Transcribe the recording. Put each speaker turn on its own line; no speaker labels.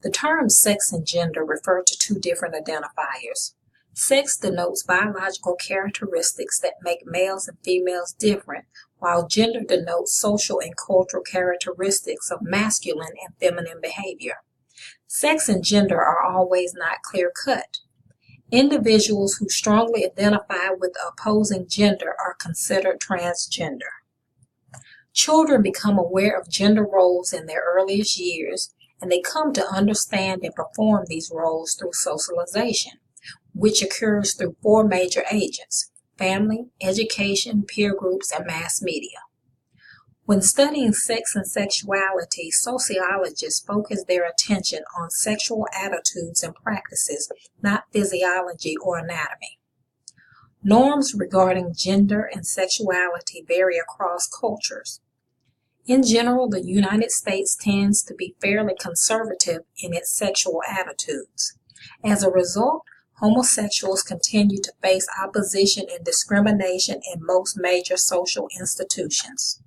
The terms sex and gender refer to two different identifiers. Sex denotes biological characteristics that make males and females different, while gender denotes social and cultural characteristics of masculine and feminine behavior. Sex and gender are always not clear-cut. Individuals who strongly identify with the opposing gender are considered transgender. Children become aware of gender roles in their earliest years, and they come to understand and perform these roles through socialization, which occurs through four major agents: family, education, peer groups, and mass media. When studying sex and sexuality, sociologists focus their attention on sexual attitudes and practices, not physiology or anatomy. Norms regarding gender and sexuality vary across cultures. In general, the United States tends to be fairly conservative in its sexual attitudes. As a result, homosexuals continue to face opposition and discrimination in most major social institutions.